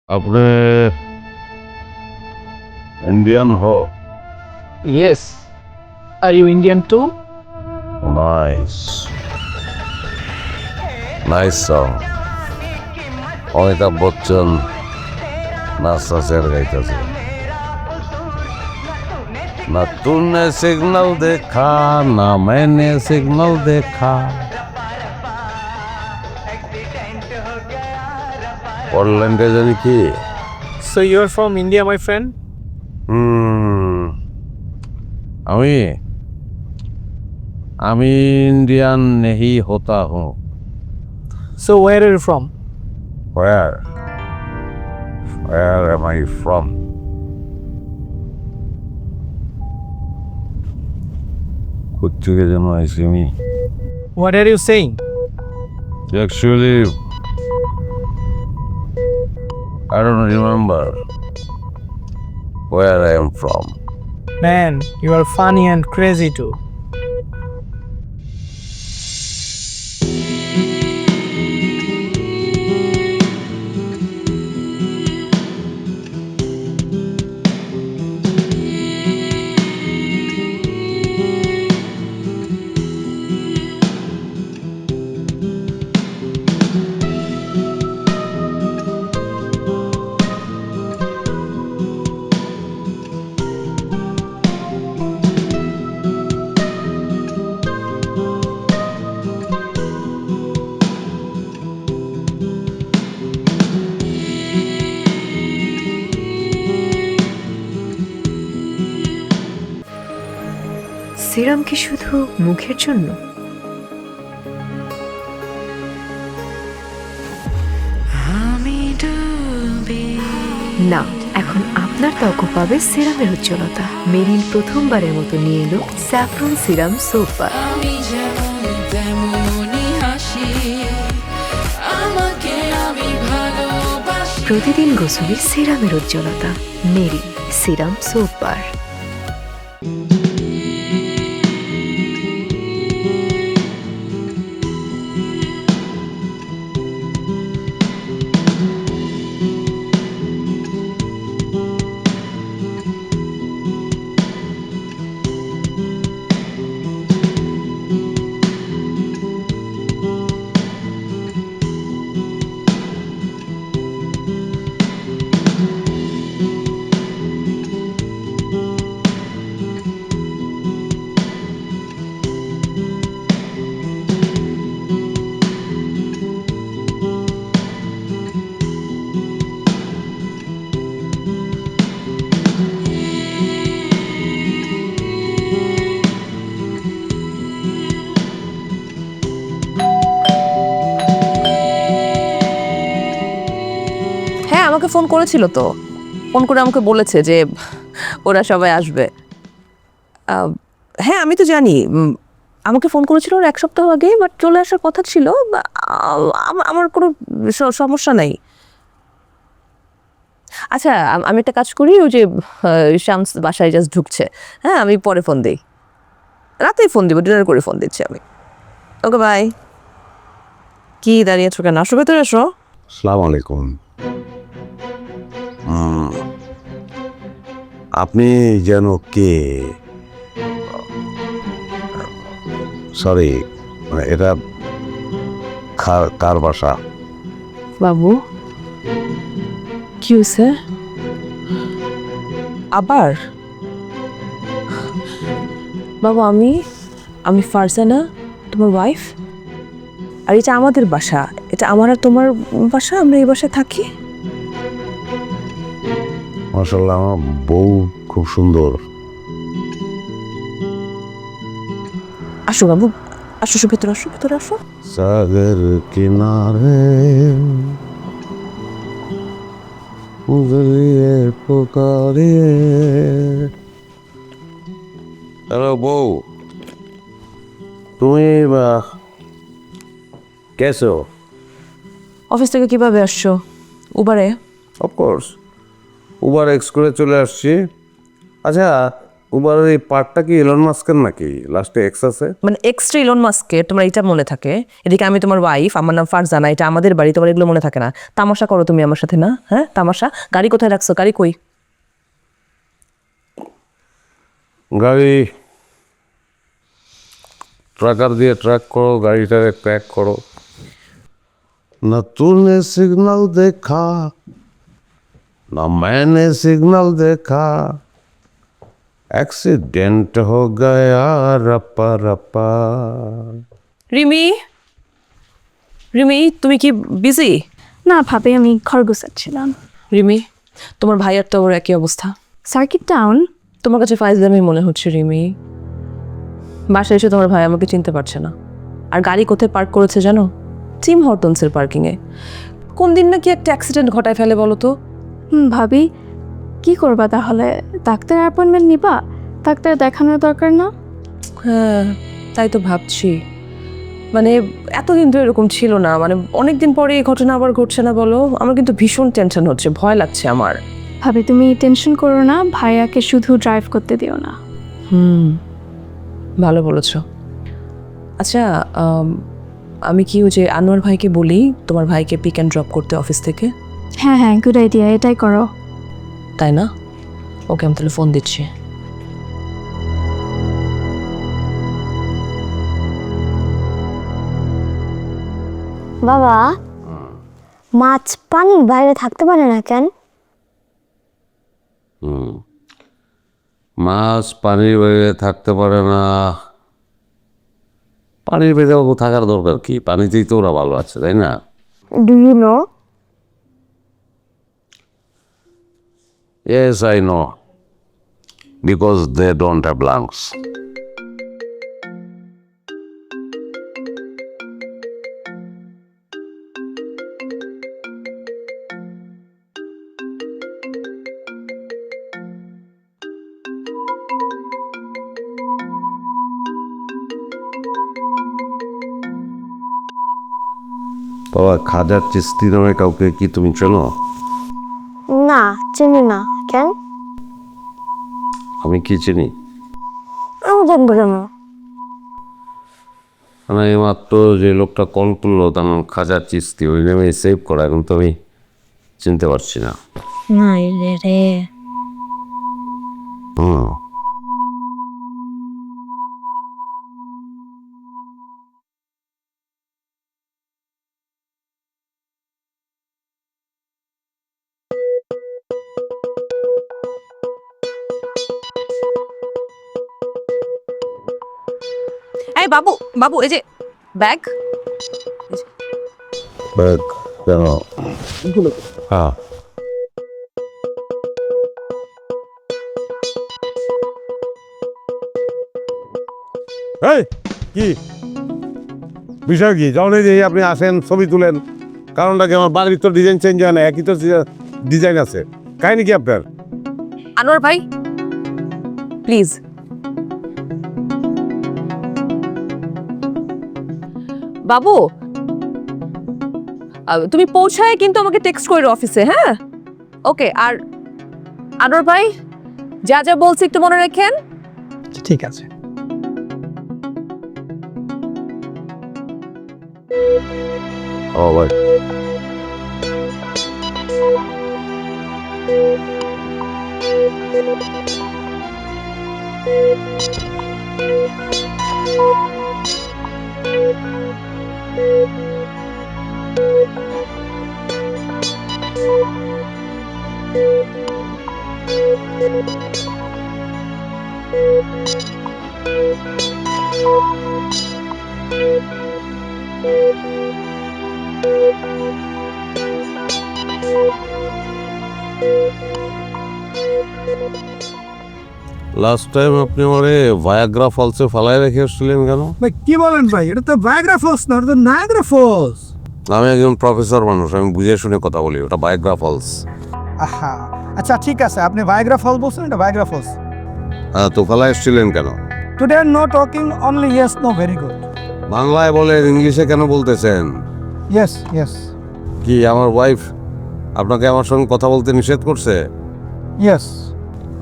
अपने इंडियन हो? Yes. Are you Indian too? Nice nice song Amitabh Bachchan নাচটা চেয়ার গাইতেছে ना तूने सिग्नल देखा ना मैंने सिग्नल देखा পড়লেনটা জানি কি So you're from India, my friend? আমি আমি इंडियन नहीं होता हूँ So where are you from? where am I from কোথেকে যেন আইসি আমি What are you saying? actually I don't remember where I am from. Man, you are funny and crazy too. Serum কি শুধু মুখের জন্য? না, এখন আপনার ত্বক পাবে সিরামের উজ্জ্বলতা। মেরিল প্রথমবারের মতো নিয়ে এলো স্যাফরন সিরাম সোপ বার। প্রতিদিন গোসলে সিরামের উজ্জ্বলতা। মেরিল সিরাম সোপ বার। হ্যাঁ, আমাকে ফোন করেছিল তো। ফোন করে আমাকে বলেছে যে ওরা সবাই আসবে। হ্যাঁ, আমি তো জানি। আমাকে ফোন করেছিল ওর 1 সপ্তাহ আগে, বাট চলে আসার কথা ছিল। আমার কোনো সমস্যা নাই। আচ্ছা, আমি একটা কাজ করি, ওই যে শামস বাসায় জাস্ট ঢুকছে। হ্যাঁ, আমি পরে ফোন দিই, রাতেই ফোন দিব, ডিনার করে ফোন দিচ্ছি আমি। ওকে, বাই। কি দাঁড়িয়ে আছো কেন? আসো, ভেতরে আসো। আসসালামু আলাইকুম আপনি যেন কে? সরি, এটা কার বাসা? বাবু, কি হয়েছে আবার? বাবু, আমি ফারজানা, তোমার ওয়াইফ। আর এটা আমাদের বাসা, এটা আমার আর তোমার বাসা। আমরা এই বাসায় থাকি। মাশাআল্লাহ, আমার বউ খুব সুন্দর। আসো বাবু, আসো, আসো, ভেতরে আসো, ভেতরে আসো। সাগর কিনারে উগলিয়ে পোকারে। হ্যালো বউ, তুমি কেসো? অফিস থেকে কিভাবে আসছো? উবারে? অফকোর্স, উবার এক্স করে চলে আসছি। আচ্ছা, উবারের এই পার্টটা কি ইলন মাস্কের নাকি লাস্টে এক্স আছে? মানে এক্সট্রা ইলন মাস্কের তোমার এটা মনে থাকে, এদিকে আমি তোমার ওয়াইফ, আমার নাম ফারজানা, এটা আমাদের বাড়ি, তোমার এগুলো মনে থাকে না? তামাশা করো তুমি আমার সাথে না? হ্যাঁ তামাশা। গাড়ি কোথায় রাখছো? গাড়ি কই? গাড়ি ট্রাকার দিয়ে ট্র্যাক করো, গাড়িটারে ট্র্যাক করো। না तूने सिग्नल देखा ना मैंने सिग्नल देखा एक्सीडेंट हो गया रप्पा रप्पा। রিমি, রিমি তুমি কি বিজি? না ভাবে, আমি ঘর গোছাচ্ছিলাম। রিমি, তোমার ভাইয়ার তো আমার একই অবস্থা। Circuit town. তোমার কাছে ফাইজলামি মনে হচ্ছে রিমি। বাসায় এসে তোমার ভাই আমাকে চিনতে পারছে না। আর গাড়ি কোথায় পার্ক করেছে জানো? টিম হর্টনসের পার্কিংয়ে। কোন দিন নাকি একটা অ্যাক্সিডেন্ট ঘটায় ফেলে বলো তো? ভাবি কি করবা তাহলে? ডাক্তার অ্যাপয়েন্টমেন্ট নিবা? ডাক্তার দেখানোর দরকার না? হ্যাঁ তাই তো ভাবছি। মানে এতদিন তো এরকম ছিল না, মানে অনেক দিন পরে এই ঘটনা আবার ঘটছে না বলো? আমার কিন্তু ভীষণ টেনশন হচ্ছে, ভয় লাগছে আমার। ভাবি তুমি টেনশন করো না, ভাইয়াকে শুধু ড্রাইভ করতে দিও না। ভালো বলেছ। আচ্ছা আমি কি ওই যে আনোয়ার ভাইকে বলি তোমার ভাইকে পিক অ্যান্ড ড্রপ করতে অফিস থেকে? হ্যাঁ হ্যাঁ, গুড আইডিয়া, এটাই করো। তাই না? ওকে আমি তাহলে ফোন দিচ্ছি। বাবা, মাছ পানির বাইরে থাকতে পারে না কেন? মাছ পানির বাইরে থাকতে পারে না। পানির বাইরে ওকে থাকার দরকার কি? পানিতেই তো ওরা ভালো আছে, তাই না? Do you know? Yes, I know. Because they don't have lungs. বাবা, খাজার চিস্তি নামে কাউকে কি তুমি চেনো? না, চিনি না। কেন? আমি কি চিনি? আমি জানবো কেন? মানে মাত্র যে লোকটা কল করলো তার নাম খাজার চিস্তি, ওই নামে সেভ করা, এখন তো আমি চিনতে পারছি না। না রে। হুম। এই বাবু, বাবু এই যে ব্যাগ। ব্যাগ কেন? হ্যাঁ এই কি বিষয় কি? যখন এই যে আপনি আসেন ছবি তুলেন, কারণটা কি? আমার বাড়ির তো ডিজাইন চেঞ্জ হয় না, একই তো ডিজাইন আছে। কাহিনি কি আপনার? আনোয়ার ভাই প্লিজ। বাবু তুমি পৌঁছায় কিন্তু আমাকে টেক্সট করো অফিসে, হ্যাঁ? ওকে। আর আনোয়ার ভাই যা যা বলছি একটু মনে রাখেন। ঠিক আছে। ও ভাই, লাস্ট টাইম আপনি আমারে ভায়াগ্রা ফলসে ফালায় রেখে এসেছিলেন কেন? ভাই কি বলেন ভাই? এটা তো ভায়াগ্রা ফলস না, এটা তো নায়াগ্রা ফলস। আমি একজন প্রফেসর মানুষ, আমি বুঝে শুনে কথা বলি। ওটা ভায়াগ্রা ফলস। আহা, আচ্ছা ঠিক আছে, আপনি ভায়াগ্রা ফলস বলছেন, এটা ভায়াগ্রা ফলস। হ্যাঁ, তো ফালায় এসেছিলেন কেন? Today are no talking, only yes no, very good. বাংলায় বলেন, ইংলিশে কেন বলতেছেন? ইয়েস ইয়েস কি আমার ওয়াইফ আপনাকে আমার সঙ্গে কথা বলতে নিষেধ করছে? ইয়েস।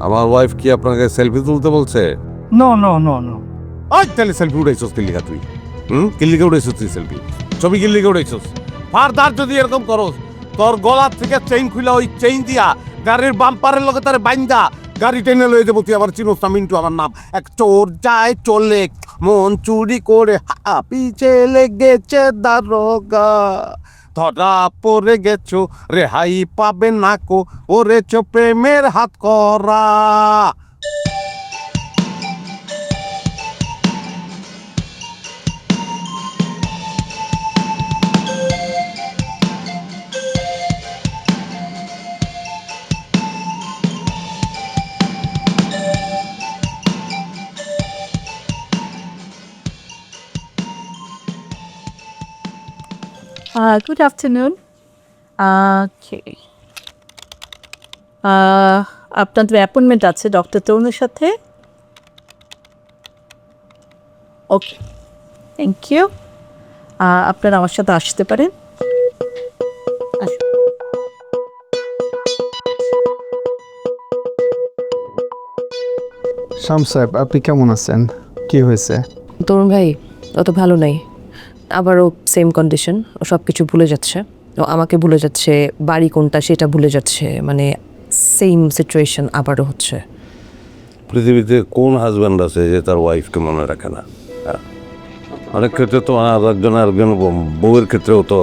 আমার ওয়াইফ কি আপনাকে সেলফি তুলতে বলছে? নো নো নো নো আজ তাহলে সেলফি উঠাইছস কিল্লিকা তুই? কিল্লিকা উঠাইছস তুই সেলফি? ছবি কিল্লিকা উঠাইছস? ফারদার যদি এরকম করস, তোর গলার থেকে চেইন খুলে ওই চেইন দিয়া গাড়ির বাম্পারের লগে তারে বাইন্দা গাড়ি টেনে লয়ে যাবো। তুই আমার চিনোস না? মিন্টু আমার নাম। এক চোর যায় চলে, মন চুরি করে পিছে লেগেছে দারোগা। ধরা পড়ে গেছো, রেহাই পাবে না কো, ওরেছ প্রেমের হাত করা। Good afternoon. Okay. আপনাদের অ্যাপয়েন্টমেন্ট আছে ডক্টর তরুণের সাথে? ওকে, থ্যাংক ইউ। আপনারা আমার সাথে আসতে পারেন। শাম সাহেব, আপনি কেমন আছেন? কি হয়েছে? তরুণ ভাই অত ভালো নাই, আবারও সেম কন্ডিশন, ও সব কিছু ভুলে যাচ্ছে, ও আমাকে ভুলে যাচ্ছে, বাড়ি কোনটা সেটা ভুলে যাচ্ছে, মানে সেম সিচুয়েশন আবারও হচ্ছে। পৃথিবীতে কোন হাজব্যান্ড আছে যে তার ওয়াইফকে মনে রাখে না? হ্যাঁ, অনেক ক্ষেত্রে তো আরেকজন বউয়ের ক্ষেত্রেও তো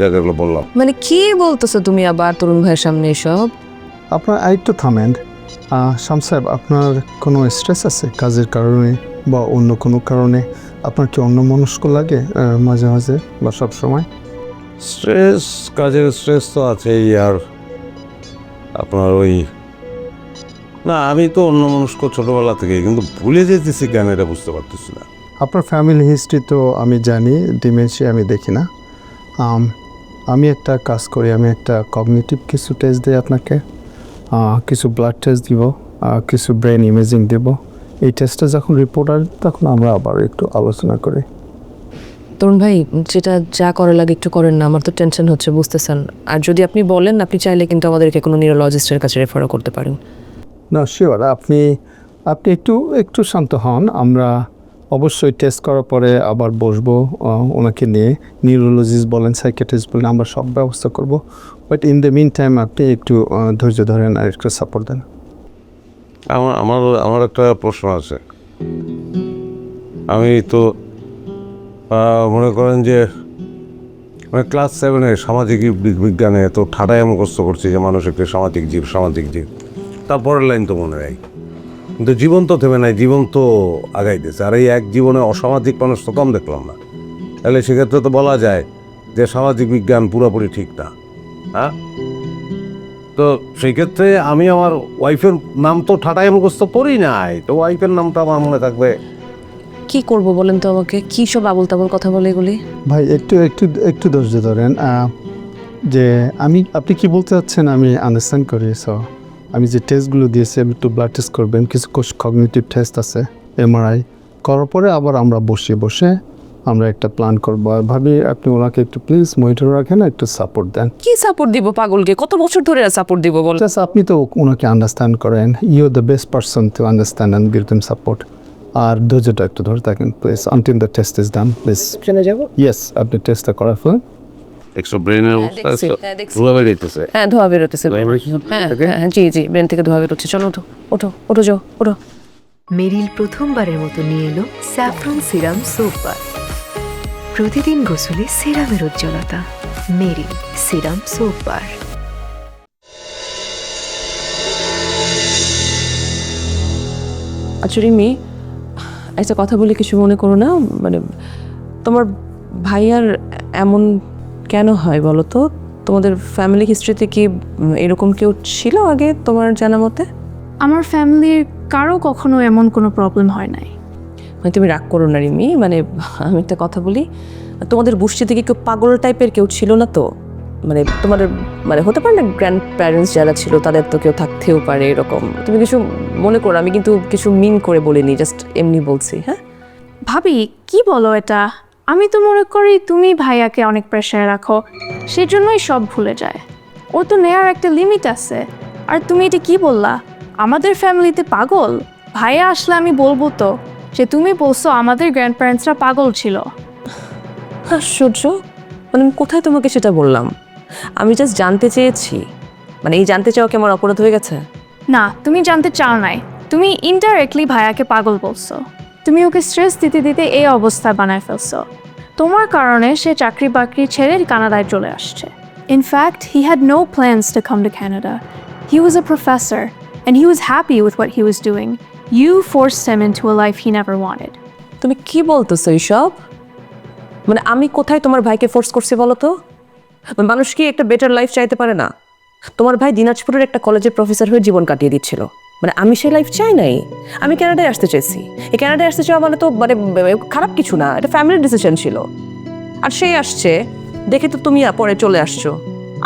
জায়গাগুলো বললাম। মানে কি বলতেছো তুমি আবার তরুণ ভাইয়ের সামনে এসব? আপনার আরেকটু থামেন। শাম সাহেব, আপনার কোনো স্ট্রেস আছে কাজের কারণে বা অন্য কোনো কারণে? আপনার কি অন্য মনস্ক লাগে মাঝে মাঝে বা সব সময়? স্ট্রেস, কাজের স্ট্রেস তো আছেই। আর আপনার ওই না, আমি তো অন্য মনস্ক ছোটোবেলা থেকে, কিন্তু ভুলে যেতেছি কেন এটা বুঝতে পারতেছি না। আপনার ফ্যামিলি হিস্ট্রি তো আমি জানি, ডিমেনশিয়া আমি দেখি না। আমি একটা কাজ করি, আমি একটা কগনিটিভ কিছু টেস্ট দিই আপনাকে, কিছু ব্লাড টেস্ট দিব, কিছু ব্রেন ইমেজিং দেব। এই টেস্টটা যখন রিপোর্ট আসবে তখন আমরা আবার একটু আলোচনা করি। তরুণ ভাই যেটা যা করার লাগে একটু করেন না, আমার তো টেনশন হচ্ছে, বুঝতেছেন। আর যদি আপনি বলেন, আপনি চাইলে কিন্তু আমাদেরকে কোনো নিউরোলজিস্টের কাছে রেফারও করতে পারেন। না শিওর, আপনি একটু শান্ত হন। আমরা অবশ্যই টেস্ট করার পরে আবার বসবো ওনাকে নিয়ে, নিউরোলজিস্ট বলেন, সাইকিয়াট্রিস্ট বলেন, আমরা সব ব্যবস্থা করব। But in the meantime আপনি একটু ধৈর্য ধরেন আর একটু সাপোর্ট দেন। আমার একটা প্রশ্ন আছে। আমি তো মনে করেন যে ক্লাস 7-এ সামাজিক বিজ্ঞানে তো ঠাটায় মুখস্থ করছি যে মানুষ একটি সামাজিক জীব। তারপরের লাইন তো মনে নেই, কিন্তু জীবন তো থেমে নাই, জীবন তো আগাইতেছে। আর এই এক জীবনে অসামাজিক মানুষ তো কম দেখলাম না। তাহলে সেক্ষেত্রে তো বলা যায় যে সামাজিক বিজ্ঞান পুরোপুরি ঠিক না। হ্যাঁ, তো সেই ক্ষেত্রে আমি আমার ওয়াইফের নাম তো ঠাটায় মুখস্থ করি নাই, তো ওয়াইফের নামটা আমার মনে থাকবে। কি করব বলেন তো আমাকে, কি সব আবল তাবল কথা বলে এগুলি? ভাই একটু ধৈর্য ধরেন। যে আপনি কি বলতে চাচ্ছেন আমি আন্ডারস্ট্যান্ড করি। সো আমি যে টেস্টগুলো দিয়েছি, একটু ব্লাড টেস্ট করবেন, কিছু কগনিটিভ টেস্ট আছে, এমআরআই করার পরে আবার আমরা বসে আমরা একটা প্ল্যান করবো। আর ভাবি আপনি ওনাকে একটু প্লিজ মনিটর রাখেন, একটু সাপোর্ট দেন। কি সাপোর্ট দিব পাগলকে? কত বছর ধরে সাপোর্ট দিব বল? জাস্ট আপনি তো ওনাকে আন্ডারস্ট্যান্ড করেন, you are the best person to understand and give them support. আর ধৈর্যটা একটু ধরে থাকেন please, until the test is done please. চলে যাব? ইয়েস, আপনি টেস্টটা করার ফলে একশো ব্রেনের ধোয়া বেরিয়েছে। হ্যাঁ, ধোয়া বেরোতেছে। হ্যাঁ, জি, ব্রেন থেকে ধোয়া বেরোচ্ছে। চলো ওঠো যাও। মেরিল প্রথমবারের মতো নিয়ে এলো স্যাফরন সিরাম সোপ বার। প্রতিদিন গোসলে সিরামের উজ্জ্বলতা। মেরিল সিরাম সোপ বার। আচ্ছা রিমি, একটা কথা বলে কিছু মনে করো না, মানে তোমার ভাইয়ার এমন কেন হয় বলো তো? তোমাদের ফ্যামিলি হিস্ট্রিতে কি এরকম কেউ ছিল আগে তোমার জানা মতে? আমার ফ্যামিলির কারো কখনো এমন কোনো প্রবলেম হয় নাই। মানে তুমি রাগ করো না রিমি, মানে আমি একটা কথা বলি, তোমাদের গোষ্ঠী থেকে কেউ পাগল টাইপের কেউ ছিল না তো? মানে তোমাদের মানে হতে পারে না গ্র্যান্ড প্যারেন্টস যারা ছিল তাদের তো কেউ থাকতেও পারে এরকম। তুমি কিছু মনে করো, আমি কিন্তু কিছু মিন করে বলিনি, জাস্ট এমনি বলছি। হ্যাঁ ভাবি কি বলো এটা? আমি তো মনে করি তুমি ভাইয়াকে অনেক প্রেশারে রাখো, সেজন্যই সব ভুলে যায়। ও তো নেয়ার একটা লিমিট আছে। আর তুমি এটা কি বললা? আমাদের ফ্যামিলিতে পাগল? ভাইয়া আসলে আমি বলবো তো যে তুমি বলছো আমাদের গ্র্যান্ড প্যারেন্টসরা পাগল ছিল। আশ্চর্য, মানে আমি কোথায় তোমাকে সেটা বললাম? আমি জাস্ট জানতে চেয়েছি, মানে এই জানতে চাওয়া কি আমার অপরাধ হয়ে গেছে? না, তুমি জানতে চাও নাই, তুমি ইনডাইরেক্টলি ভাইয়াকে পাগল বলছো। তুমি ওকে স্ট্রেস দিতে দিতে এই অবস্থা বানায় ফেলছো। তোমার কারণে সে চাকরি বাকরি ছেড়ে কানাডায় চলে আসছে। In fact he had no plans to come to Canada. He was a professor and he was happy with what he was doing. You forced him into a life he never wanted. তুমি কি বলতেছো এইসব? মানে আমি কোথায় তোমার ভাইকে force করছি বলো তো? মানে মানুষ কি একটা বেটার লাইফ চাইতে পারে না? তোমার ভাই দিনাজপুরের একটা কলেজের প্রফেসর হয়ে জীবন কাটিয়ে দিচ্ছিল, মানে আমি সেই লাইফ চাই নাই। আমি কানাডায় আসতে চাইছি। এই কানাডায় আসতে চাওয়া মানে তো মানে খারাপ কিছু না, এটা ফ্যামিলির ডিসিশন ছিল। আর সেই আসছে দেখে তো তুমি পরে চলে আসছো।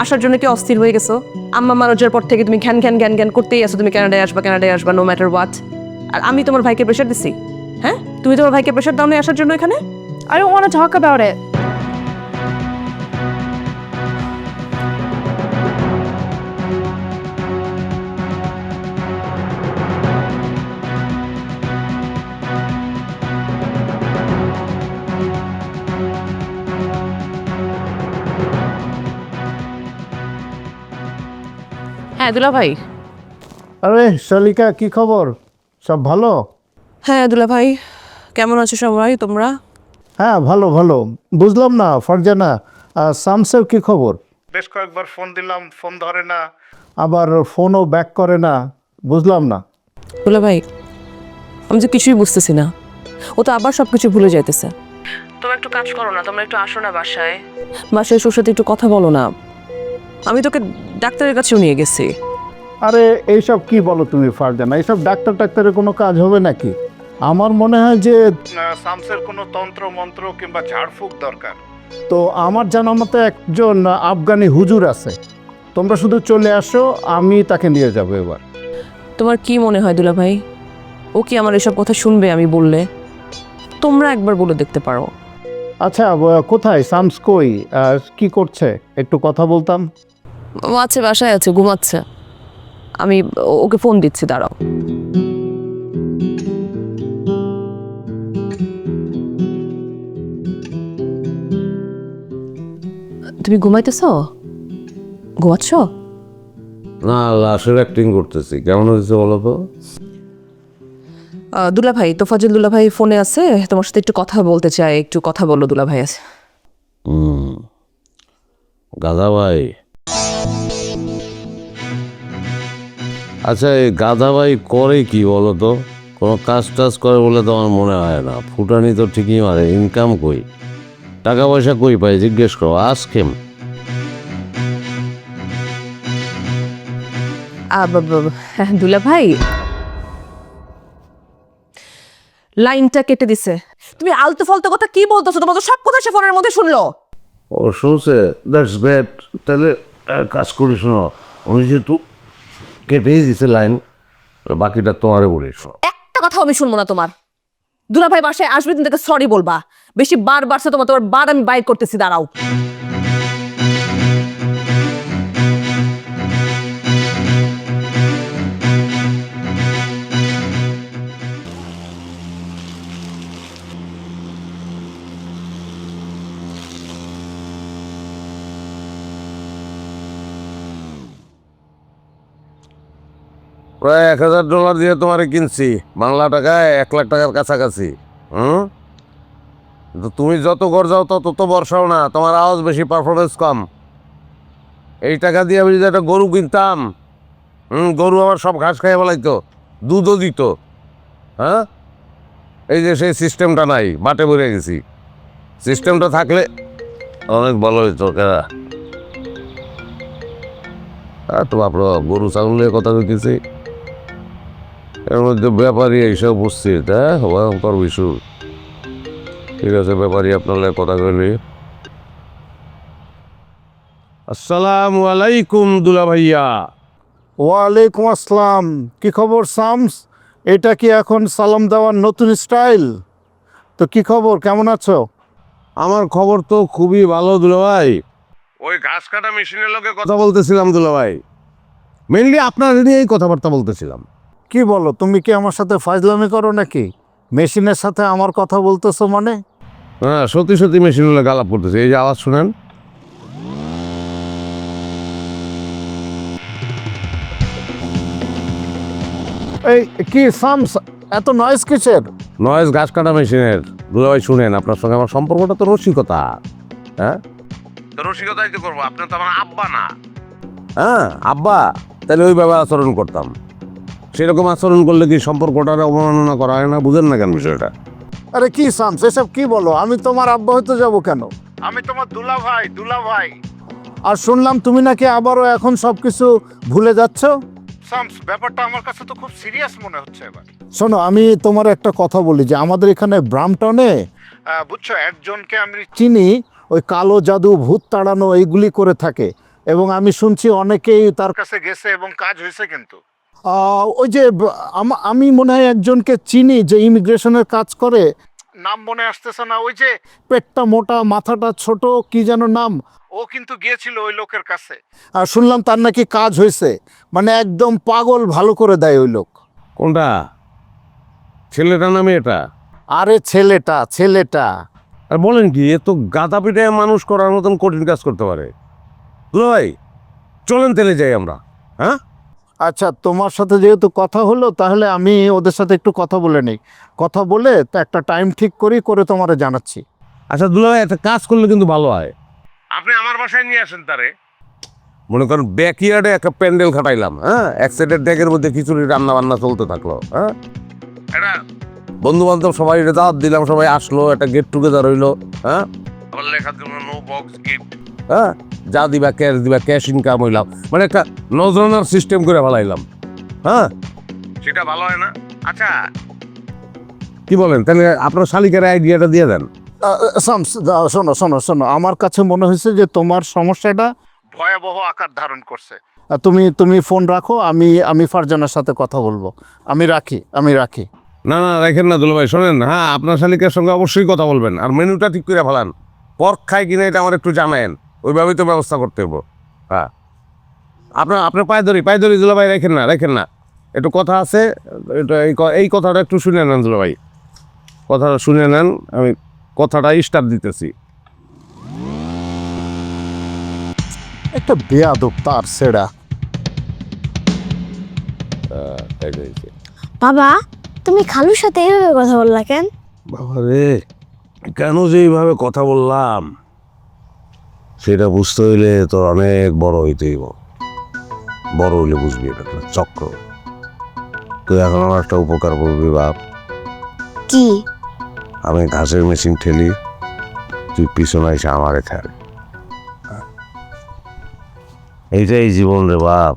আসার জন্য কি অস্থির হয়ে গেছো? আম্মা মারা যাওয়ার পর থেকে তুমি ঘ্যান ঘ্যান জ্ঞান জ্ঞান করতেই আসো, তুমি কানাডায় আসবা নো ম্যাটার হোয়াট। আর আমি তোমার ভাইকে প্রেশার দিছি? হ্যাঁ, তুমি তোমার ভাইকে প্রেশার দাও না আসার জন্য এখানে? I don't want to talk about it. হ্যাঁ দুলা ভাই। আরে শালিকা, কি খবর? সব ভালো? হ্যাঁ দুলা ভাই, কেমন আছো সবাই তোমরা? হ্যাঁ, ভালো ভালো। বুঝলাম না ফারজানা, শামসের কি খবর? বেশ কয়েকবার ফোন দিলাম, ফোন ধরে না, আবার ফোনও ব্যাক করে না, বুঝলাম না। দুলা ভাই, আমি তো কিছুই বুঝতেছি না। ও তো আবার সবকিছু ভুলে যাইতেছে। তোমরা একটু কাজ করো না, তোমরা একটু আসো না বাসায় ওর সাথে একটু কথা বলো না। আমি তোকে ডাক্তারের কাছেও নিয়ে গেছি। আরে এইসব কি বলো তুমি ফারজানা? এইসব ডাক্তারের কোনো কাজ হবে নাকি? আমার মনে হয় যে শামসের কোনো তন্ত্র মন্ত্র কিংবা ঝাড়ফুঁক দরকার। তো আমার জানা মতে একজন আফগানি হুজুর আছে, তোমরা শুধু চলে আসো, আমি তাকে নিয়ে যাবো এবার। তোমার কি মনে হয় দুলা ভাই, ও কি আমার এসব কথা শুনবে আমি বললে? তোমরা একবার বলে দেখতে পারো। আচ্ছা, কোথায় শামস? কই কি করছে? একটু কথা বলতাম। ও আছে, বাসায় আছে, ঘুমাচ্ছে। আমি ওকে ফোন দিচ্ছি, দাঁড়াও। তুমি ঘুমাইতেছ? ঘুমাচ্ছ? না, লাশের অ্যাক্টিং করতেছি। কেমন হয়েছে বলো তো? দুলা ভাই, তোফাজুল দুলা ভাই ফোনে আছে, তোমার সাথে একটু কথা বলতে চাই। একটু কথা বলো দুলা ভাই। আছে গাধা ভাই। আচ্ছা, এই গাধা ভাই করে কি বলো তো? কোনো কাজ টাজ করে বলে তো আমার মনে হয় না। ফুটানি তো ঠিকই মারে, ইনকাম কই, টাকা পয়সা কই পাই জিজ্ঞেস করো, আস্ক হিম। দুলা ভাই লাইনটা কেটে দিছে। তুমি আলতু ফালতু কথা কি বলতেছো? তোমার তো সব কথা সে ফোনের মধ্যে শুনলো। ও শুনছে? That's bad. তাহলে কাজ করি, শোনো, উনি যেহেতু কেটেই দিছে লাইন, বাকিটা তোমারে বলি। একটা কথা আমি শুনবো না তোমার। দুলা ভাই বাসায় আসবে, তুমি তাকে সরি বলবা। বেশি বার বাড়ছে তোমার বার আমি বাইর করতেছি, দাঁড়াও। প্রায় $1000 দিয়ে তোমারে কিনছি, বাংলা টাকায় 1 লাখ টাকার কাছাকাছি। তো তুমি যত ঘর যাও তত তো বর্ষাও না, তোমার আওয়াজ বেশি, পারফরমেন্স কম। এই টাকা দিয়ে আমি যদি একটা গরু কিনতাম, গরু আমার সব ঘাস খাইয়ে বলাইতো, দুধও দিত। হ্যাঁ, এই যে সেই সিস্টেমটা নাই, বাটে ভরে গেছি। সিস্টেমটা থাকলে অনেক ভালো হইতো। কেরা তো আপনার গরু ছাগলের কথা কইতেছি, এর মধ্যে ব্যাপারী এইসব বুঝছি, হ্যাঁ, ভয়ঙ্কর বিষয়। ঠিক আছে, ব্যাপারী আপনার কথা কইলি। আসসালামু আলাইকুম দুলা ভাইয়া। ওয়ালাইকুম আসসালাম। কি খবর শামস? এটা কি এখন সালাম দেওয়ার নতুন স্টাইল? তো কি খবর, কেমন আছো? আমার খবর তো খুবই ভালো দুলা ভাই। ওই ঘাস কাটা মেশিনের লোকে কথা বলতেছিলাম দুলা ভাই, মেনলি আপনার নিয়েই কথাবার্তা বলতেছিলাম। কি বলো, তুমি কি আমার সাথে ফাজলামি করো নাকি? মেশিনের সাথে আমার কথা বলতেছো মানে? হ্যাঁ, সত্যি সত্যি মেশিন হলে গালাপ করতেছে। এই যে আওয়াজ শুনেন। এই কি শামস, এত নয়েজ কিসের? নয়েজ গাছ কাটা মেশিনের। দুলাভাই শুনেন, আপনার সঙ্গে আমার সম্পর্কটা তো রসিকতা। হ্যাঁ, তো রসিকতাই তো করবো। আপনি তো আমার আব্বা না। হ্যাঁ, আব্বা তাহলে ওইভাবে আচরণ করতাম। সেরকম আচরণ করলে কি সম্পর্কটা অবমাননা করা হয় না? বুঝেন না কেন বিষয়টা? আরে কি শামস, এসব কি বলো? আমি তোমার আব্বা হতে যাব কেন? আমি তোমার দুলা ভাই। আর শুনলাম তুমি নাকি আবারও এখন সবকিছু ভুলে যাচ্ছ। শামস, ব্যাপারটা আমার কাছে তো খুব সিরিয়াস মনে হচ্ছে এবার। শোনো, আমি তোমার একটা কথা বলি যে আমাদের এখানে ব্রামটনে বুঝছো, একজনকে আমি চিনি, ওই কালো জাদু, ভূত তাড়ানো এইগুলি করে থাকে, এবং আমি শুনছি অনেকেই তার কাছে গেছে এবং কাজ হয়েছে। কিন্তু ওই যে আমি মনে হয় একজনকে চিনি যে ইমিগ্রেশনের কাজ করে, নাম মনে আসতেছে না, ওই যে পেটটা মোটা মাথাটা ছোট, কি যেন নাম, ও কিন্তু গিয়েছিল ওই লোকের কাছে, আর শুনলাম তার নাকি কাজ হয়েছে। মানে একদম পাগল ভালো করে দেয় ওই লোক। কোনটা, ছেলেটা না মেয়েটা? আরে ছেলেটা। আর বলেন কি, এ তো গাদা পিঠে মানুষ করার মতন কঠিন কাজ করতে পারে। দুলাভাই চলেন তেলে যাই আমরা। হ্যাঁ, আচ্ছা, তোমার সাথে যেহেতু কথা হলো, তাহলে আমি ওদের সাথে একটু কথা বলে নিই। কথা বলে তো একটা টাইম ঠিক করে তোমারে জানাচ্ছি। আচ্ছা দুলাভাই, একটা কাজ করলে কিন্তু ভালো হয়। আপনি আমার বাসায় নিয়ে আসেন তারে। মনে করেন ব্যাকইয়ার্ডে একটা প্যান্ডেল খাটাইলাম। হ্যাঁ, এক সাইডের ডেকের মধ্যে খিচুড়ি রান্না বান্না চলতে থাকলো। হ্যাঁ, এটা বন্ধু বান্ধব সবাই দাওয়াত দিলাম, সবাই আসলো, একটা গেট টুগেদার হইলো। হ্যাঁ, আবার লেখার জন্য নো বক্স গিফট। হ্যাঁ, যা দিবা ক্যাশ ইনকাম হইলাম, মানে একটা নজরানার সিস্টেম করে ফেলাইলাম। হ্যাঁ, সেটা ভালো হয় না? আচ্ছা কি বলেন, তাহলে আপনার শালিকার আইডিয়াটা দিয়ে দেন। শামস, শোনো, আমার কাছে মনে হয়েছে যে তোমার সমস্যাটা ভয়াবহ আকার ধারণ করছে। তুমি ফোন রাখো, আমি ফারজানার সাথে কথা বলবো। আমি রাখি। না রাখেন না দুলাভাই, শোনেন। হ্যাঁ, আপনার শালিকার সঙ্গে অবশ্যই কথা বলবেন, আর মেনুটা ঠিক করে ফেলান। পর্ক খায় কিনা এটা আমার একটু জানায়েন, ওইভাবেই তো ব্যবস্থা করতে হবো। হ্যাঁ, আপনার পায়ে ধরি দুলাভাই, রাখেন না, একটু কথা আছে। এটা এই কথাটা একটু শুনে নেন দুলাভাই, কথাটা শুনে নেন। আমি কথাটা স্টার্ট দিতেছি। একটা বেয়াদব তার সেরা। বাবা, তুমি খালুর সাথে এইভাবে কথা বললা কেন? বাবা রে, কেন যে এইভাবে কথা বললাম সেটা বুঝতে হইলে তো অনেক বড় হইতে হইব। বড় হইলে বুঝবি এটা একটা চক্র। তুই এখন আমার একটা উপকার করবি বাপ। কি? আমি ঘাসের মেশিন ঠেলি, তুই পিছনে এসে আমারে খেল। এইটাই জীবন রে বাপ।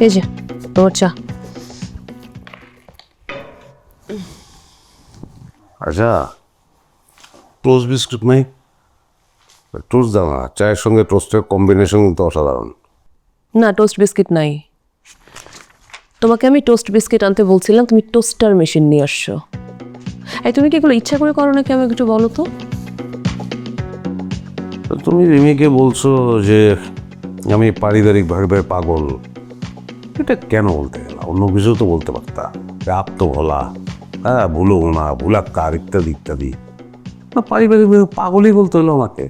এই যে তোমার চা। আচ্ছা, টোস্ট বিস্কুট নেই? টোস্ট দাও না, চায়ের সঙ্গে টোস্টের কম্বিনেশন কিন্তু অসাধারণ। না, টোস্ট বিস্কিট নাই। তোমাকে আমি টোস্ট বিস্কিট আনতে বলছিলাম, তুমি টোস্টার মেশিন নিয়ে আসছো। এই তুমি কি এগুলো ইচ্ছা করে করো নাকি, আমাকে একটু বলো তো। তুমি রিমিকে বলছো যে আমি পারিবারিকভাবে পাগল, এটা কেন বলতে গেল? অন্য কিছু তো বলতে পারতা, আত্মভোলা, হ্যাঁ, ভুলো না, ভুলাক্কার, ইত্যাদি। না, পারিবারিকভাবে পাগলই বলতে হলো আমাকে?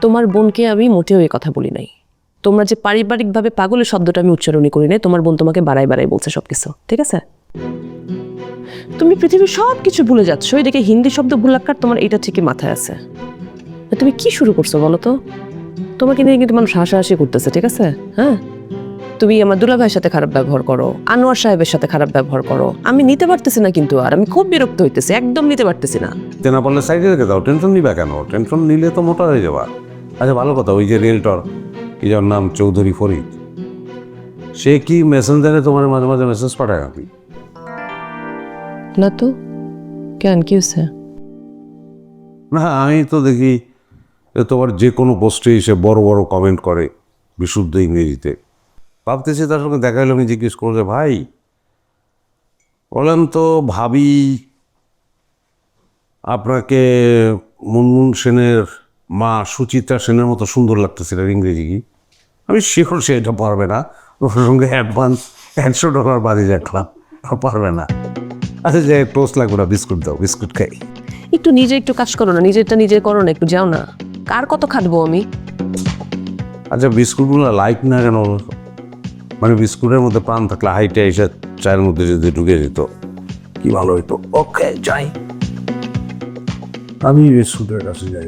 তোমার বোনকে আমি মোটেও এই কথা বলি নাই। তোমরা যে পারিবারিকভাবে পাগলের শব্দটা আমি উচ্চারণই করি নাই। তোমার বোন তোমাকে বাড়াই বলছে সব কিছু, ঠিক আছে? তুমি পৃথিবীর সব কিছু ভুলে যাচ্ছ, এদিকে হিন্দি শব্দ ভুলাক্কার তোমার এটা ঠিকই মাথায় আছে। তুমি কি শুরু করছো বলো তো? তোমাকে নিয়ে কিন্তু মানুষ হাসাহাসি করতেছে, ঠিক আছে? হ্যাঁ, তুমি আমার দুলা ভাইয়ের সাথে খারাপ ব্যবহার করো, আনোয়ার সাহেবের সাথে খারাপ ব্যবহার করো। আমি নিতে পারতেছি না, কিন্তু আর আমি খুব বিরক্ত হইতেছি, একদম নিতে পারতেছি না। না পারলে সাইডে রেখে দাও, টেনশন নিবা কেন? টেনশন নিলে তো মোটা হয়ে যাবা। আচ্ছা ভালো কথা, ওই যে রিয়েলটর, কি যার নাম চৌধুরী ফরিদ, সে কি মেসেঞ্জারে তোমার মাঝে মাঝে মেসেজ পাঠায়? আপনি না তো, কেন, কি হয়েছে? না আমি তো দেখি যে তোমার যে কোনো পোস্টে এসে বড় বড় কমেন্ট করে বিশুদ্ধ ইংরেজিতে। ভাবতেছি তার সঙ্গে দেখা হলে আমি জিজ্ঞেস করলে ভাই বলেন তো ভাবি আপনাকে মুনমুন সেনের মা সুচিত্রা সেনের মতো সুন্দর লাগতেছিল ইংরেজি কি? আমি শিওর সে এটা পারবে না, ওর সঙ্গে অ্যাডভান্স $100 বাড়ি রাখলাম, পারবে না। আচ্ছা যে টোস্ট লাগবে না, বিস্কুট দাও, বিস্কুট খাই। একটু নিজে একটু কাজ করো না, নিজেরটা নিজে করো না, একটু যাও না। কার কত খাটবো আমি? আচ্ছা বিস্কুটগুলো লাইক না কেন? মানে বিস্কুটের মধ্যে প্রাণ থাকলে হাইটে এসে চায়ের মধ্যে যদি ঢুকে যেত কি ভালো হইতো। ওকে যাই, আমি বিস্কুটের কাছে যাই।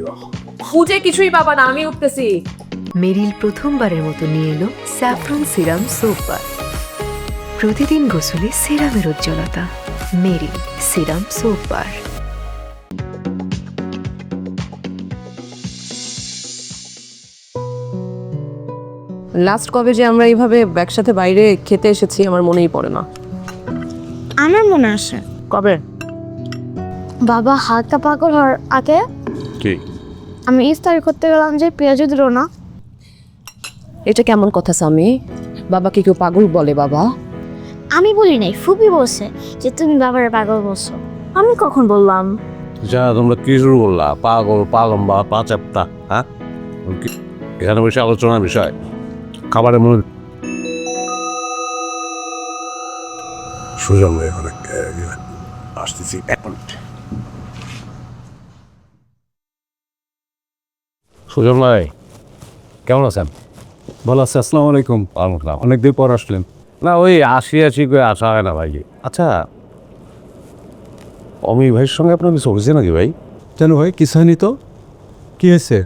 খুঁজে কিছুই পাবা না, আমি উঠতেছি। মেরিল প্রথমবারের মতো নিয়ে এলো স্যাফরন সিরাম সোপ বার। প্রতিদিন গোসলে সিরামের উজ্জ্বলতা। মেরিল সিরাম সোপ বার। লাস্ট কবে যে আমরা এইভাবে একসাথে বাইরে খেতে এসেছি আমার মনেই পড়ে না। আমার মনে আছে কবে? বাবা হালকা পাগল হওয়ার আগে কি আমি ইফতারি করতে গেলাম যে পেঁয়াজ দিল না। এটা কেমন কথা স্বামী? বাবাকে কেউ পাগল বলে? বাবা আমি বলি নাই, ফুপি বলছে যে তুমি বাবার পাগল বলছো। আমি কখন বললাম? যা তোমরা কি শুরু করলা? পাগল, পা লম্বা, পা চাপটা, হ্যাঁ? এখানে বসে আলোচনার বিষয় খাবারের মনে সুজন এখানে আসতেছি এক মিনিট। সুজন ভাই কেমন আছেন? ভালো আছে, আসসালামু আলাইকুম। অনেকদিন পর আসলেন। না ওই আসি করে আসা হয় না ভাই। আচ্ছা অমি ভাইয়ের সঙ্গে আপনার কিছু হয়েছে নাকি ভাই? কেন ভাই, কিছু হয়নি তো? কি হয়েছে?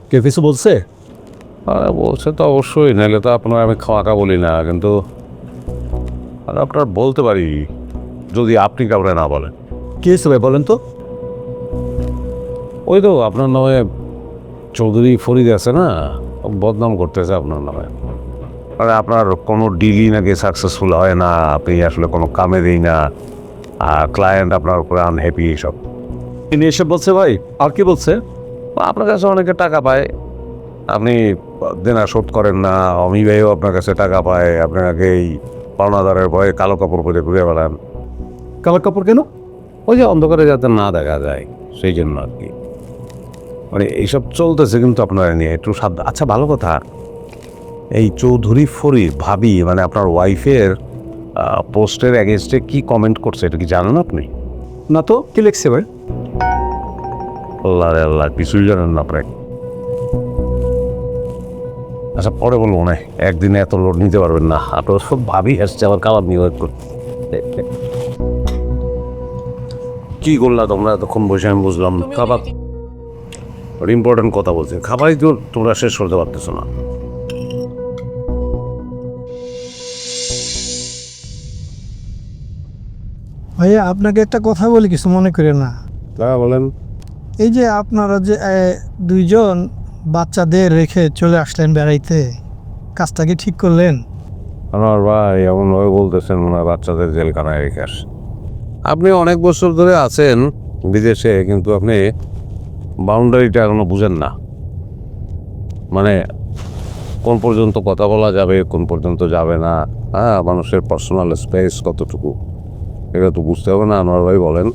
কে কিছু বলছে? আরে বলছে তো অবশ্যই, নাহলে তো আপনার আমি খাওয়াটা বলি না, কিন্তু আপনার বলতে পারি যদি আপনি কাউরে না বলেন। কি হয়েছে ভাই বলেন তো? ওই তো আপনার নামে চৌধুরী ফরিদ আছে না, বদনাম করতেছে আপনার নামে। মানে আপনার কোনো ডিলই নাকি সাকসেসফুল হয় না, আপনি আসলে কোনো কামে দিই না, আর ক্লায়েন্ট আপনার উপরে আনহ্যাপি, এইসব তিনি এসব বলছে ভাই? আর কি বলছে? আপনার কাছে অনেকে টাকা পায়, আপনি দেনা শোধ করেন না, অমি ভাইও আপনার কাছে টাকা পায়, আপনাকে এই পাওনাদারের ভয়ে কালো কাপড় পরে ঘুরে বেড়ান। কালো কাপড় কেন? ওই যে অন্ধকারে যাতে না দেখা যায় সেই জন্য আর কি। মানে এইসব চলতেছে কিন্তু আপনারা নিয়ে একটু সাবধান। আচ্ছা ভালো কথা, এই চৌধুরী ফরিদ ভাবি মানে আপনার ওয়াইফের পোস্টের অ্যাগেনস্টে কি কমেন্ট করছে এটা কি জানেন আপনি? না তো, কি লিখছে ভাই? আল্লাহ রে আল্লাহ, কিছুই জানেন না প্রায়। আচ্ছা পরে বলবো না, একদিনে এত লোড নিতে পারবেন না আপনার। সব ভাবি আসছে আবার খাবার নিয়োগ করতে। কি করলা তোমরা এতক্ষণ বসে? আমি বুঝলাম খাবার ইম্পর্টেন্ট কথা বলছে, খাবারই তো তোমরা শেষ করতে পারতেছো না। ভাইয়া আপনাকে একটা কথা বলি, কিছু মনে করেন না। তা বলেন। এই যে আপনারা যে দুইজন বাচ্চাদের রেখে চলে আসলেন বেড়াইতে, কাজটা কি ঠিক করলেন? আমার ভাই এমনভাবে বলতেছেন মনে হয় বাচ্চাদের জেলখানায় রেখে আস। আপনি অনেক বছর ধরে আছেন বিদেশে, কিন্তু আপনি বাউন্ডারিটা এখনো বুঝেন না। মানে কোন পর্যন্ত কথা বলা যাবে, কোন পর্যন্ত যাবে না, হ্যাঁ, মানুষের পার্সোনাল স্পেস কতটুকু, এটা তো বুঝতে হবে না। আনোয়ার ভাই বলেন।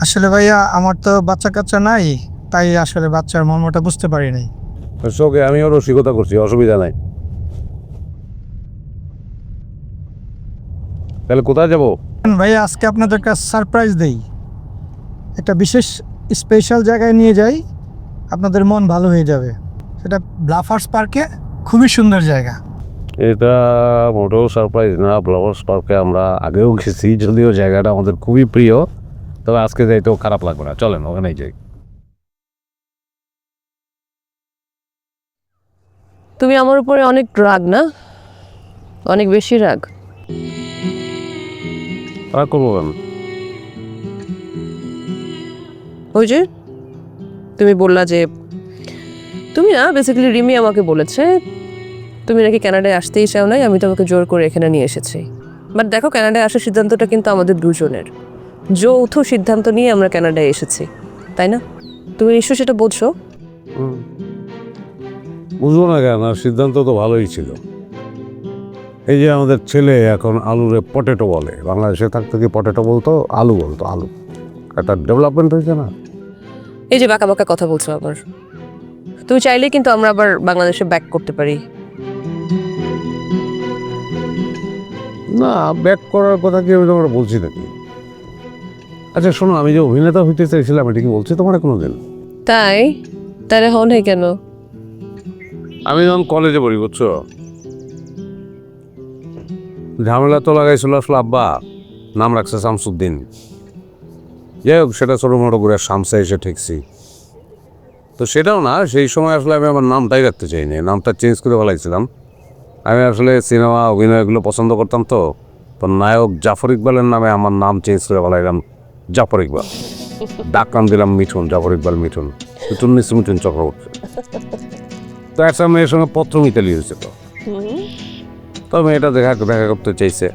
আসলে ভাইয়া আমার তো বাচ্চা কাচ্চা নাই, তাই আসলে বাচ্চার মর্মটা বুঝতে পারি নাই। ওকে, আমিও রসিকতা করছি, অসুবিধা নাই। তাহলে কোথায় যাবো? ভাইয়া আজকে আপনাদের কাছে সারপ্রাইজ দেই, একটা বিশেষ স্পেশাল জায়গায় নিয়ে যাই, আপনাদের মন ভালো হয়ে যাবে। সেটা ব্লাফার্স পার্কে, খুবই সুন্দর জায়গা। এটা মোটেও সারপ্রাইজ না। ব্লাফার্স পার্কে আমরা আগেও গেছি, যদিও জায়গাটা আমাদের খুবই প্রিয়, তবে আজকে যাইতেও খারাপ লাগবে না, চলেন ওখানেই যাই। তুমি আমার উপরে অনেক রাগ না? অনেক বেশি রাগ? আর করবো কেন? ওই যে তুমি বললা যে তুমি না, বেসিক্যালি রিমি আমাকে বলেছে তুমি নাকি কানাডায় আসতেই চাও নাই, আমি তোমাকে জোর করে এখানে নিয়ে এসেছি। বাট দেখো, কানাডায় আসার সিদ্ধান্তটা কিন্তু আমাদের দুজনের, যৌথ সিদ্ধান্ত নিয়ে আমরা কানাডায় এসেছি, তাই না? তুমি নিশ্চয় সেটা বোঝো। বুঝবো না কেন, আর সিদ্ধান্ত তো ভালোই ছিল। এই যে আমাদের ছেলে এখন আলুরে পটেটো বলে, বাংলাদেশে থাকতে কি পটেটো বলতো, আলু বলতো। আলু একটা ডেভেলপমেন্ট হয়েছে না? এই যে বাঁকা বাঁকা কথা বলছো আবার, তুমি চাইলে কিন্তু আমরা আবার বাংলাদেশে ব্যাক করতে পারি। না, ব্যাক করার কথা কি আমি তোমার বলছি নাকি? আচ্ছা শোনো, আমি যে অভিনেতা হইতে চাইছিলাম এটা কি বলছি তোমার কোনোদিন? তাই তাহলে হন নাই কেন? আমি যখন কলেজে পড়ি, বুঝছো, ঝামেলা তো লাগাইছিল আসলে আব্বা, নাম রাখছে শামসুদ্দিন। যাই হোক, সেটা ছোটো মোটো করে শামসা এসে ঠেকছি। তো সেটাও না, সেই সময় আসলে আমি আমার নামটাই রাখতে চাইনি, নামটা চেঞ্জ করে ফেলাইছিলাম। আমি আসলে সিনেমা অভিনয়গুলো পছন্দ করতাম, তো নায়ক জাফর ইকবালের নামে আমার নাম চেঞ্জ করে ফেলাইলাম জাফর ইকবাল। ডাক নাম দিলাম মিঠুন, জাফর ইকবাল মিঠুন, মিঠুন চক্রবর্তী। তো একটা মেয়ের সঙ্গে পত্র মিতালি হয়েছে, তো মেয়েটা দেখা করতে চাইছে,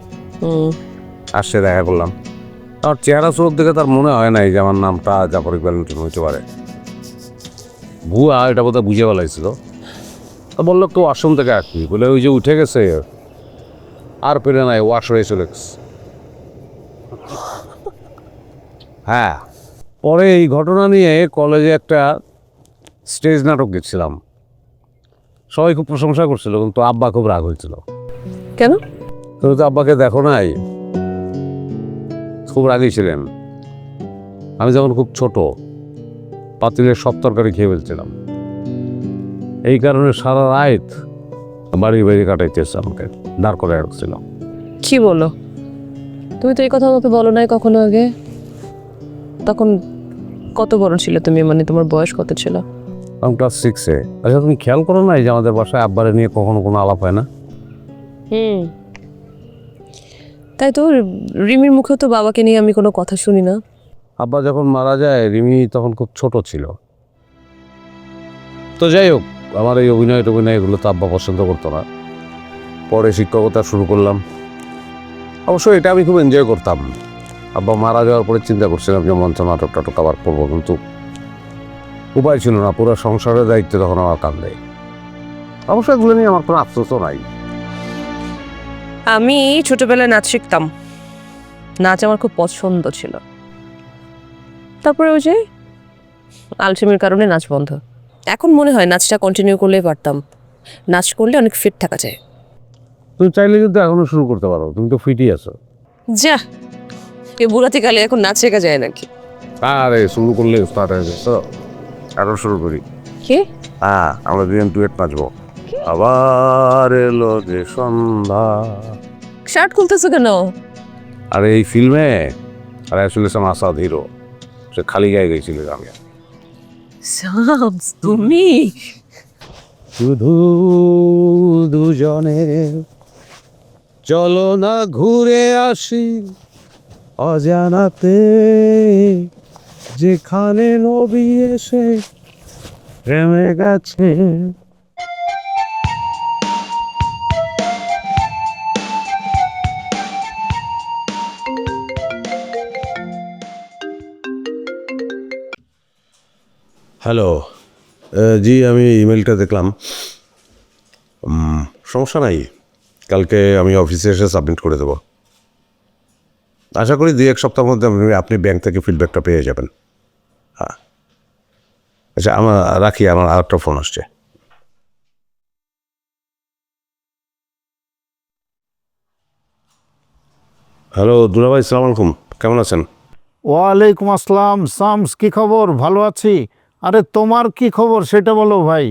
আসছে, দেখা করলাম। আমার চেহারা সুরত দেখে তার মনে হয় নাই যে আমার নামটা জাফর ইকবাল মিঠুন হইতে পারে। ভুয়া এটা বোধহয় বুঝে ফেলাইছিল। তো বললো কেউ আশ্রম থেকে আসবি বলে, ওই যে উঠে গেছে আর পেরে নাই, ওয়াশ হয়ে চলে গেছে। হ্যাঁ, পরে এই ঘটনা নিয়ে কলেজে একটা স্টেজ নাটক গেছিলাম, সবাই খুব প্রশংসা করছিল, কিন্তু আব্বা খুব রাগ হয়েছিল। কেন? তুমি তো আব্বাকে দেখো নাই, খুব রাগই ছিলেন। আমি যখন খুব ছোট, পাতিলের সব তরকারি খেয়ে ফেলছিলাম, এই কারণে সারা রাত বাড়ি বাড়ি কাটাইতেছে, আমাকে দাঁড় করে রাখছিল। কি বলো? তুমি তো এই কথা আমাকে বলো নাই কখনো আগে। তখন কত বড় ছিল তুমি, মানে তোমার বয়স কত ছিল? আমি ক্লাস 6-এ। আচ্ছা, তুমি খেয়াল করো নাই যে আমাদের বাসায় আব্বারে নিয়ে কখনো কোনো আলাপ হয় না? তাই তো, রিমির মুখেও তো বাবাকে নিয়ে আমি কোনো কথা শুনি না। আব্বা যখন মারা যায়, রিমি তখন খুব ছোট ছিল। তো যাই হোক, আমার এই অভিনয় এগুলো তো আব্বা পছন্দ করতো না। পরে শিক্ষকতা শুরু করলাম, অবশ্য এটা আমি খুব এনজয় করতাম। আব্বা মারা যাওয়ার পরে চিন্তা করছিলাম যে মঞ্চ নাটক টাটক আবার করবো, কিন্তু উপায় ছিল না, পুরো সংসারের দায়িত্ব তখন আমার কাঁধে। অবশ্য এগুলো নিয়ে আমার কোনো আফসোসও নাই। আমি ছোটবেলায় নাচ শিখতাম, নাচ আমার খুব পছন্দ ছিল। তারপরে ওই যে আলসেমির কারণে নাচ বন্ধ। এখন মনে হয় নাচটা কন্টিনিউ করলেই পারতাম, নাচ করলে অনেক ফিট থাকা যায়। তুমি চাইলে কিন্তু এখনো শুরু করতে পারো, তুমি তো ফিটই আছো। যা, এ বুড়াতে কালে এখন নাচ শেখা যায় নাকি? আরে শুরু করলে স্টার্ট হয়ে গেছে, আরো শুরু করি। কি? হ্যাঁ, আমরা দুজন ডুয়েট নাচবো। আবার এলো যে সন্ধ্যা। শার্ট খুলতেছো কেন? আর এই ফিল্মে আর আসলে সাম আসাদ হিরো, সে খালি গায়ে গেছিল গানে। শামস, তুমি শুধু দুজনে চলো না ঘুরে আসি অজানাতে, যেখানে নবী এসে প্রেমে গেছে। হ্যালো, জি আমি ইমেলটা দেখলাম। সমস্যা নাই, কালকে আমি অফিসে এসে সাবমিট করে দেবো। আশা করি 2-1 সপ্তাহের মধ্যে আপনি ব্যাংক থেকে ফিডব্যাকটা পেয়ে যাবেন। হ্যাঁ, আচ্ছা আমার রাখি, আমার আরেকটা ফোন আসছে। হ্যালো দুলাভাই, সালাম আলাইকুম, কেমন আছেন? ওয়ালাইকুম আসসালাম। শামস, কি খবর? ভালো আছি। আরে তোমার কি খবর সেটা বলো ভাই।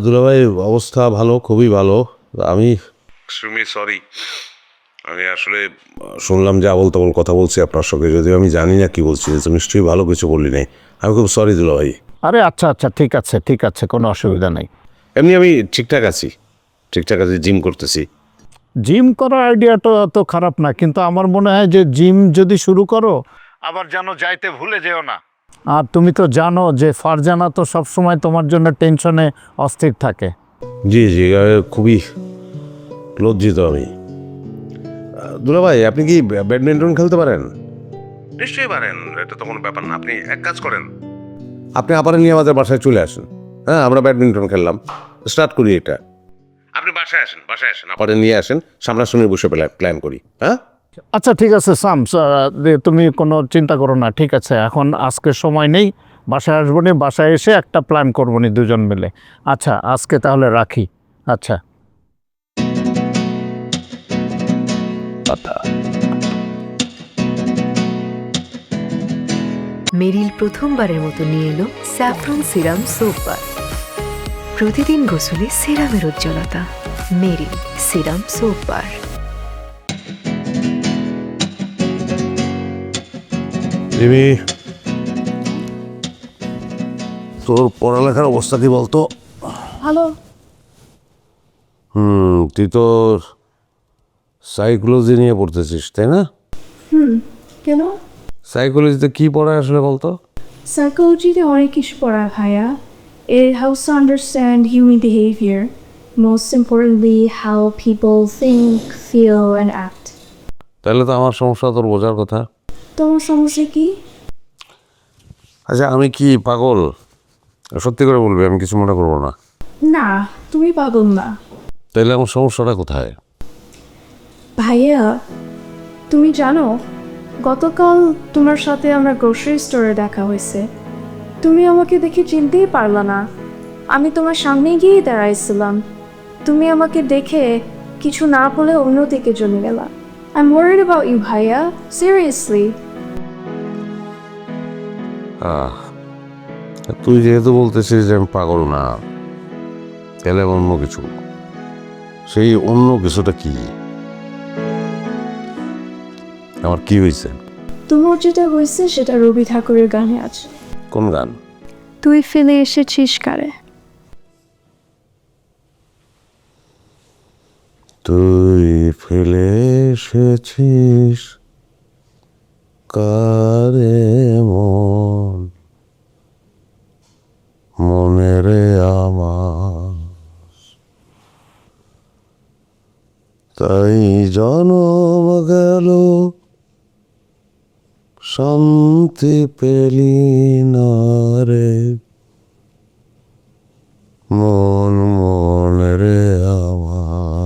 দুলাভাই অবস্থা ভালো, খুবই ভালো। আমি সরি, আমি আসলে শুনলাম যে আবল তাবল কথা বলছি আপনার সঙ্গে, যদিও আমি জানি না কি বলছি, নিশ্চয়ই ভালো কিছু বলি নাই। আমি খুব সরি দুলাভাই। আরে আচ্ছা আচ্ছা, ঠিক আছে, কোনো অসুবিধা নেই। এমনি আমি ঠিকঠাক আছি, জিম করতেছি। জিম করার আইডিয়াটা তো খারাপ না, কিন্তু আমার মনে হয় যে জিম যদি শুরু করো আবার যেন যাইতে ভুলে যেও না। আর তুমি তো জানো যে ফারজানা তো সবসময় তোমার জন্য টেনশনে অস্থির থাকে। জি জি, খুবই লজ্জিত আমি। দুলাভাই, আপনি কি ব্যাডমিন্টন খেলতে পারেন? নিশ্চয়ই পারেন, এটা তো কোনো ব্যাপার না। আপনি এক কাজ করেন, আপনি আবার নিয়ে আমাদের বাসায় চলে আসেন। হ্যাঁ, আমরা ব্যাডমিন্টন খেললাম, স্টার্ট করি এটা। আপনি বাসায় আসেন আবার নিয়ে আসেন, সামনাসামনি বসে প্ল্যান করি। হ্যাঁ, আচ্ছা ঠিক আছে শামস, তুমি কোনো চিন্তা করো না, ঠিক আছে। এখন আজকে সময় নেই, বাসায় আসবো নি, বাসায় এসে একটা প্ল্যান করবো নি দুজন মিলে। আচ্ছা আজকে তাহলে রাখি। আচ্ছা মেরিল প্রথমবারের মতো নিয়ে এলো স্যাফরন সিরাম সোপ বার। প্রতিদিন গোসলে সিরামের উজ্জ্বলতা। মেরিল সিরাম সোপ বার। রিমি, তোর পড়ালেখার অবস্থা কি বলতো? ভালো। তুই তোর সাইকোলজি নিয়ে পড়তেছিস, তাই না? কেন? সাইকোলজিতে কি পড়ায় আসলে বলতো? সাইকোলজিতে অনেক কিছু পড়ায় ভাইয়া। It helps to understand human behavior. Most importantly, how people think, feel and act. তাহলে তো আমার সমস্যা তোর বোঝার কথা। তোমার সমস্যা কি? আচ্ছা, আমি কি পাগল? সত্যি করে বলবি, আমি কিছু মনে করবো না। না, তুমি পাগল না। তাহলে আমার সমস্যাটা কোথায়? ভাইয়া, তুমি জানো গতকাল তোমার সাথে আমার গ্রোসারি স্টোরে দেখা হয়েছে। তুমি আমাকে দেখে চিনতেই পারলা না। আমি তোমার সামনে গিয়েই দাঁড়াইছিলাম। তুমি আমাকে দেখে কিছু না বলে অন্যদিকে চলে গেলা। I'm worried about you, ভাইয়া। Seriously. তুই যেহেতু বলতেছিস যে আমি পাগল না, তাহলে অন্য কিছু। সেই অন্য কিছুটা কি? আমার কি হয়েছে? তোমার যেটা হয়েছে সেটা রবি ঠাকুরের গানে আছে। কোন গান? তুই ফেলে এসেছিস কারে। তুই ফেলে এসেছিস কারে মন, মনে রে আমার, তাই জনম গেল শান্তি পেলি না রে মন, মনে রে আমার।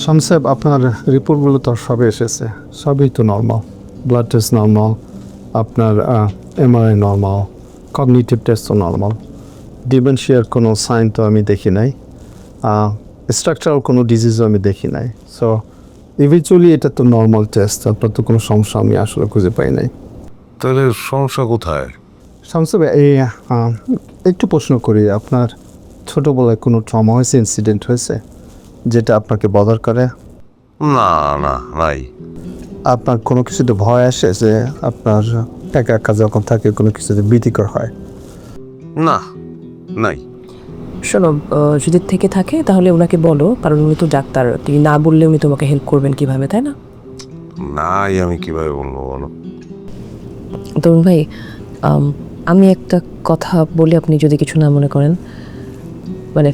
শামসাব, আপনার রিপোর্টগুলো তো সবই এসেছে, সবই তো নর্মাল। ব্লাড টেস্ট নর্মাল, আপনার এমআরআই নর্মাল, কগনিটিভ টেস্টও নর্মাল। ডিমেনশিয়ার কোনো সাইন তো আমি দেখি নাই, স্ট্রাকচারাল কোনো ডিজিজও আমি দেখি নাই। সো ইভিচুয়ালি এটা তো নর্মাল টেস্ট, আপনার তো কোনো সমস্যা আমি আসলে খুঁজে পাই নাই। তাহলে সমস্যা কোথায়? শামসাব, এই একটু প্রশ্ন করি, আপনার ছোটোবেলায় কোনো ট্রমা হয়েছে, ইনসিডেন্ট হয়েছে যেটা আপনাকে বদার করে? না না, নাই। আপনার কোনো কিছুতে ভয় আসে যে আপনার একা একা যখন থাকে কোনো কিছুতে ভীতিকর হয়? না, নাই। শোনো, যদি থেকে থাকে তাহলে ওনাকে বলো, কারণ উনি তো ডাক্তার। তুমি না বললে উনি তোমাকে হেল্প করবেন কিভাবে, তাই না? নাই, আমি কিভাবে বলবো বলো? তরুণ ভাই, আমি একটা কথা বলি, আপনি যদি কিছু না মনে করেন। মানে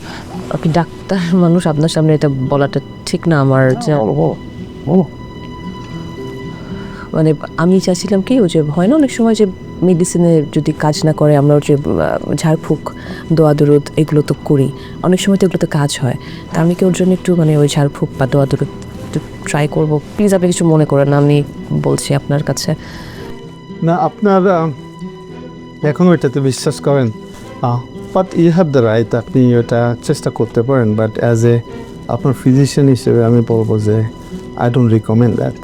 আপনি ডাক্তার মানুষ, আপনার সামনে এটা বলাটা ঠিক না আমার। মানে আমি চাচ্ছিলাম কি, ওই যে হয় না অনেক সময় যে মেডিসিনে যদি কাজ না করে, আমরা যে ঝাড়ফুঁক, দোয়া দরুদ এগুলো তো করি, অনেক সময় তো এগুলো তো কাজ হয়। তা আমি কি ওর জন্য একটু মানে ওই ঝাড়ফুঁক বা দোয়া দরুদ একটু ট্রাই করবো? প্লিজ আপনি কিছু মনে করেন না, আমি বলছি আপনার কাছে। না, আপনার এখনও এটাতে বিশ্বাস করেন, but you have the right, আপনি এটা চেষ্টা করতে পারেন। বাট অ্যাজ এ আপনার ফিজিশিয়ান হিসেবে আমি বলবো যে I don't recommend that.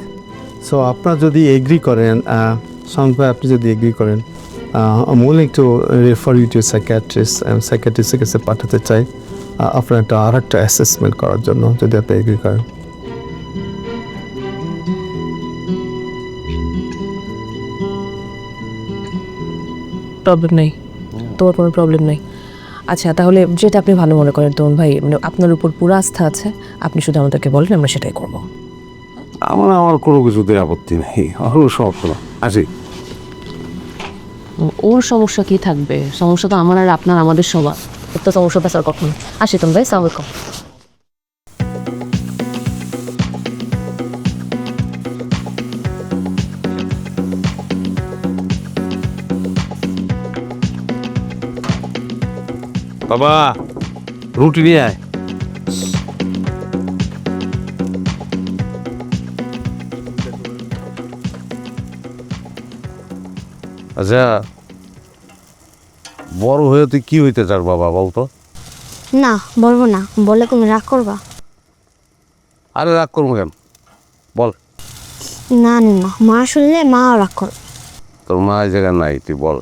So আপনার যদি এগ্রি করেন, শান্ত ভাই, আপনি যদি এগ্রি করেন, I am willing to refer you to psychiatrist. সাইকিয়াট্রিস্টের কাছে পাঠাতে চাই আপনার আরেকটা অ্যাসেসমেন্ট করার জন্য, যদি আপনি এগ্রি করেন। প্রবলেম নেই, তোমার কোনো প্রবলেম নেই। আচ্ছা, তাহলে যেটা আপনি ভালো মনে করেন তরুণ ভাই, মানে আপনার উপর পুরো আস্থা আছে, আপনি শুধু আমাদেরকে বলেন, আমরা সেটাই করবো। আমার কোনো কিছুতে আপত্তি নেই, আমার সমস্যা না। আসি। ওর সমস্যা কি থাকবে? সমস্যা তো আমার আর আপনার, আমাদের সবার। ওর তো সমস্যা পেছার কখন। আসি তুমি ভাই, সালাম আলাইকুম। বাবা রুটি নিয়ে আয়। আচ্ছা, বড় হয়ে তুই কি হইতে চাস বাবা বলতো? না বলবো না, বলে তুমি রাগ করবা? আরে রাগ করবো কেন, বল। না না, মা শুনলে মাও রাগ করবে। তোর মা এই জায়গায় নাই, তুই বল।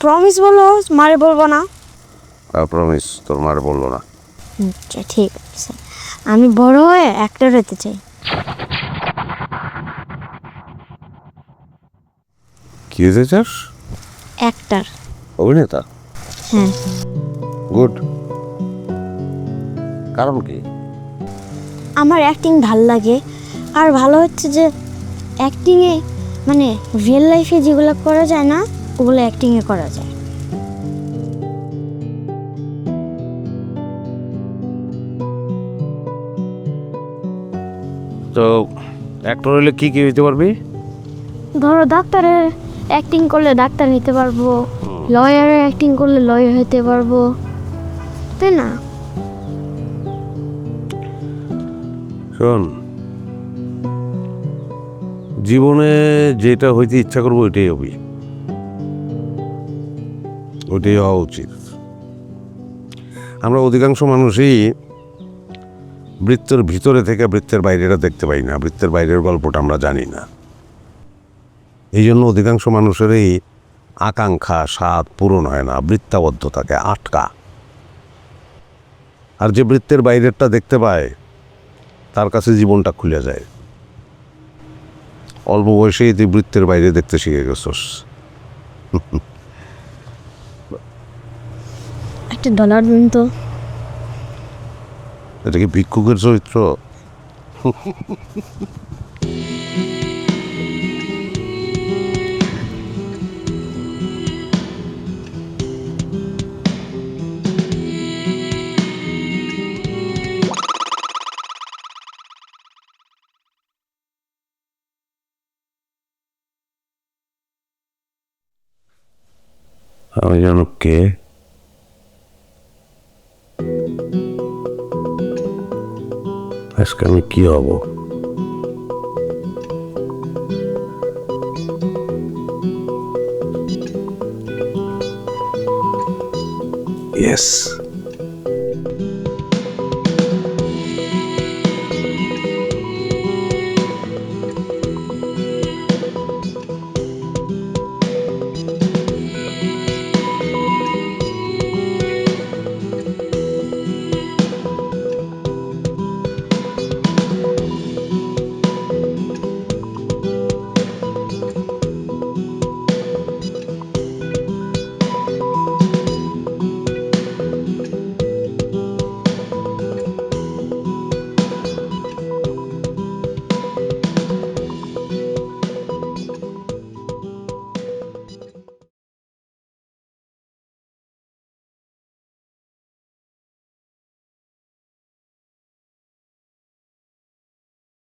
প্রমিস বলো, মারে বলবো না। প্রমিস, তোর মার বললো না। আচ্ছা ঠিক আছে, আমি বড় হয়ে অ্যাক্টর হতে চাই। কি হইতে চাস? অ্যাক্টর। অভিনেতা? হ্যাঁ। গুড। কারণ কি? আমার অ্যাক্টিং ভাল লাগে, আর ভালো হচ্ছে যে অ্যাক্টিংয়ে মানে রিয়েল লাইফে যেগুলো করা যায় না ওগুলো অ্যাক্টিংয়ে করা যায়। তো অ্যাক্টর হলে কি কি হইতে পারবি? ধরো ডাক্তারের অ্যাক্টিং করলে ডাক্তার হতে পারবো, লয়ারের অ্যাক্টিং করলে লয়ার হতে পারবো, তাই না? শোন, জীবনে যেটা হইতে ইচ্ছা করবো ওইটাই হবি, ওইটাই হওয়া উচিত। আমরা অধিকাংশ মানুষই বৃত্তের ভিতরে থেকে বৃত্তের বাইরেটা দেখতে পাই না, বৃত্তের বাইরের গল্পটা আমরা জানি না। এই জন্য অধিকাংশ মানুষেরই আকাঙ্ক্ষা স্বাদ পূরণ হয় না, বৃত্তাবদ্ধ থাকে, আটকা। আর যে বৃত্তের বাইরেরটা দেখতে পায় তার কাছে জীবনটা খুলে যায়। অল্প বয়সেই তুই বৃত্তের বাইরে দেখতে শিখে গেছস। একটা ডলার দিন তো। এটা কি ভিক্ষুকের চরিত্র? আমি জানো কে? আজকে আমি কি হব? Yes.